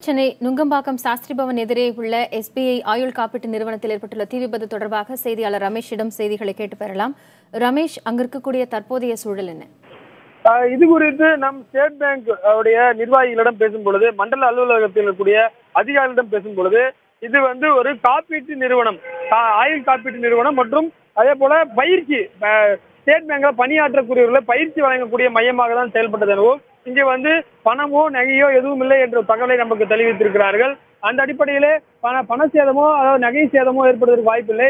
சென்னை நுங்கம்பாக்கம் சாஸ்திரி பவன் எதிரே உள்ள SBI ஆயுள் காப்பீட்டு நிறுவனத்தில் ஏற்பட்டுள்ள தீ விபத்து தொடர்பாக செய்தியாளர் ரமேஷிடம் செய்திகளை கேட்டு பெறலாம். ரமேஷ், அங்க இருக்கக்கூடிய தற்போதைய சூழல் என்ன? இது குறித்து நம் ஸ்டேட் பேங்க் உடைய நிர்வாகிகளிடம் பேசும் பொழுது, மண்டல அலுவலகத்தில் இருக்கக்கூடிய அதிகாரிகளிடம் பேசும் பொழுது, இது ஒரு காப்பீட்டு நிறுவனம், ஆயுள் காப்பீட்டு நிறுவனம் மற்றும் அதே போல பயிற்சி ஸ்டேட் பேங்க்ல பணியாற்றக்கூடியவர்களை பயிற்சி வழங்கக்கூடிய மையமாக தான் செயல்பட்டது எனவும், இங்கே பணமோ நகையோ எதுவும் இல்லை என்ற தகவலை நமக்கு தெரிவித்திருக்கிறார்கள். அந்த அடிப்படையிலே பண சேதமோ அதாவது நகை சேதமோ ஏற்படுவதற்கு வாய்ப்பில்லை.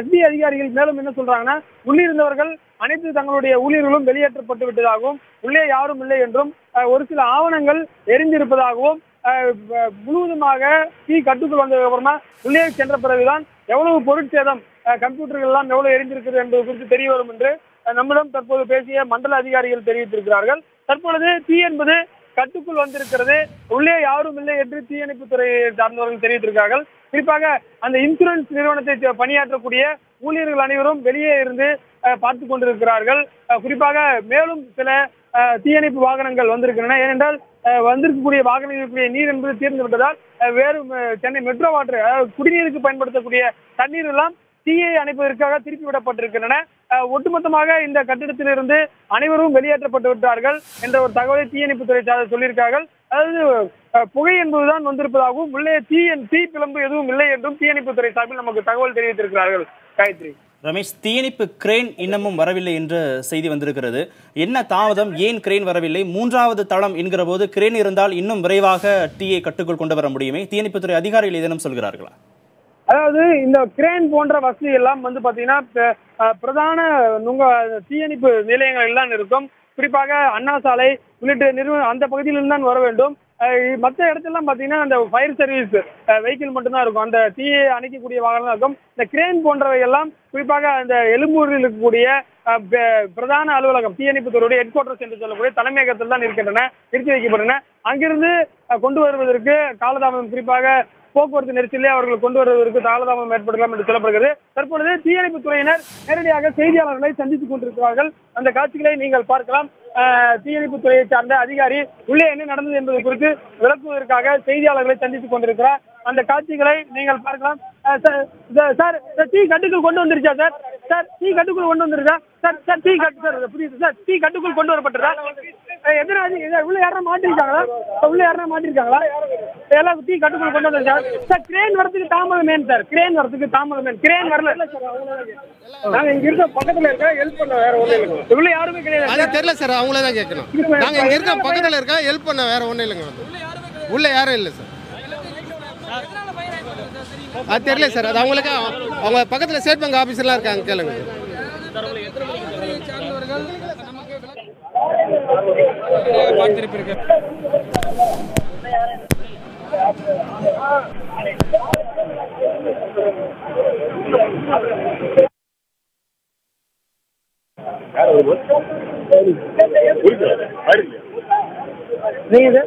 SBI அதிகாரிகள் மேலும் என்ன சொல்றாங்கன்னா, உள்ளிருந்தவர்கள் அனைத்து தங்களுடைய ஊழியர்களும் வெளியேற்றப்பட்டு விட்டதாகவும், உள்ளே யாரும் இல்லை என்றும், ஒரு சில ஆவணங்கள் எரிந்திருப்பதாகவும், முழுவதுமாக தீ கட்டுக்குள் வந்ததுக்கு அப்புறமா உள்ளே சென்ற பிறகுதான் எவ்வளவு பொருட்சேதம், கம்ப்யூட்டர்கள் எல்லாம் எவ்வளவு எரிந்திருக்கிறது என்பது குறித்து தெரிய வரும் என்று நம்மிடம் தற்போது பேசிய மண்டல அதிகாரிகள் தெரிவித்திருக்கிறார்கள். தற்பொழுது தீ என்பது கட்டுக்குள் வந்திருக்கிறது, உள்ளே யாரும் இல்லை என்று தீயணைப்பு துறையை சார்ந்தவர்கள் தெரிவித்திருக்கிறார்கள். குறிப்பாக அந்த இன்சூரன்ஸ் நிறுவனத்தை பணியாற்றக்கூடிய ஊழியர்கள் அனைவரும் வெளியே இருந்து பார்த்து கொண்டிருக்கிறார்கள். குறிப்பாக மேலும் சில தீயணைப்பு வாகனங்கள் வந்திருக்கின்றன. ஏனென்றால் வந்திருக்கக்கூடிய வாகனங்களுக்குரிய நீர் என்பது தீர்ந்து விட்டதால் வேறு சென்னை மெட்ரோ வாட்டர், அதாவது குடிநீருக்கு பயன்படுத்தக்கூடிய தண்ணீர் எல்லாம் தீயை அணைப்பதற்காக திருப்பி விடப்பட்டிருக்கின்றன. ஒட்டுமொத்தமாக இந்த கட்டிடத்திலிருந்து அனைவரும் வெளியேற்றப்பட்டு விட்டார்கள் என்ற ஒரு தகவலை தீயணைப்புத்துறை சொல்லியிருக்கார்கள். அதாவது புகை என்பதுதான் வந்திருப்பதாகவும், உள்ளே தீ பிளம்பு எதுவும் இல்லை என்றும் தீயணைப்புத்துறை சார்பில் நமக்கு தகவல் தெரிவித்திருக்கிறார்கள். காயத்ரி. ரமேஷ், தீயணைப்பு கிரேன் இன்னமும் வரவில்லை என்ற செய்தி வந்திருக்கிறது. என்ன தாமதம்? ஏன் கிரேன் வரவில்லை? மூன்றாவது தளம் என்கிற போது கிரேன் இருந்தால் இன்னும் விரைவாக தீயை கட்டுக்குள் கொண்டு வர முடியுமே. தீயணைப்புத்துறை அதிகாரிகள் ஏதேனும் சொல்கிறார்களா? அதாவது இந்த கிரேன் போன்ற வசதி எல்லாம் பாத்தீங்கன்னா பிரதான தீயணைப்பு நிலையங்கள் எல்லாம் இருக்கும். குறிப்பாக அண்ணா சாலை உள்ளிட்ட அந்த பகுதியிலிருந்து தான் வர வேண்டும். மற்ற இடத்துலாம் பாத்தீங்கன்னா அந்த ஃபயர் சர்வீஸ் வெஹிக்கிள் மட்டும்தான் இருக்கும், அந்த தீயை அணைக்கக்கூடிய வாகனம் இருக்கும். இந்த கிரேன் போன்றவை எல்லாம் குறிப்பாக அந்த எழும்பூரில் இருக்கக்கூடிய பிரதான அலுவலகம், தீயணைப்புத்துறையுடைய ஹெட் குவார்டர்ஸ் என்று சொல்லக்கூடிய தலைமையகத்தில் தான் நிறுத்தி வைக்கப்பட்டன. அங்கிருந்து கொண்டு வருவதற்கு காலதாமதம், குறிப்பாக போக்குவரத்து நெரிசலே அவர்கள் கொண்டு வருவதற்கு காலதாமதம் ஏற்படலாம் என்று சொல்லப்படுகிறது. தற்பொழுது தீயணைப்பு துறையினர் நேரடியாக செய்தியாளர்களை சந்தித்துக் கொண்டிருக்கிறார்கள். அந்த காட்சிகளை நீங்கள் பார்க்கலாம். தீயணைப்பு துறையை சார்ந்த அதிகாரி உள்ளே என்ன நடந்தது என்பது குறித்து விளக்குவதற்காக செய்தியாளர்களை சந்தித்துக் கொண்டிருக்கிறார். அந்த காட்சிகளை நீங்கள் பார்க்கலாம். சார், தீ கட்டுக்குள் கொண்டு வந்துருச்சா சார்? சார், தீ கட்டுக்குள் கொண்டு வந்துருச்சா சார்? சார், புரியுது சார், தீ கட்டுக்குள் கொண்டு வரப்பட்டதா? உள்ள யாரும் மாட்டிருக்காங்களா? உள்ள யாரும் மாட்டிருக்காங்களா? எல்லாம் தீ கட்டுக்குள் கொண்டு வந்தது சார். சார், கிரேன் வரதுக்கு தாமதம் ஏன் சார்? கிரேன் வரதுக்கு தாமதம் ஏன்? கிரேன் வரல. நாங்க இங்க இருக்க பக்கத்துல இருக்க ஹெல்ப் பண்ண வேற ஒண்ணு இல்லைங்க. உள்ள யாருமே கிடையாது. அது தெரியல சார், அவங்களே தான் கேட்கணும். நாங்க இங்க இருக்க பக்கத்துல இருக்க ஹெல்ப் பண்ண வேற ஒண்ணு இல்லைங்க. உள்ள யாரும் இல்லை சார். அது தெரியல சார், அது அவங்களுக்கு அவங்க பக்கத்துல ஸ்டேட் பேங்க் ஆபீஸ்லாம் இருக்காங்க, கேளுங்க. நீங்க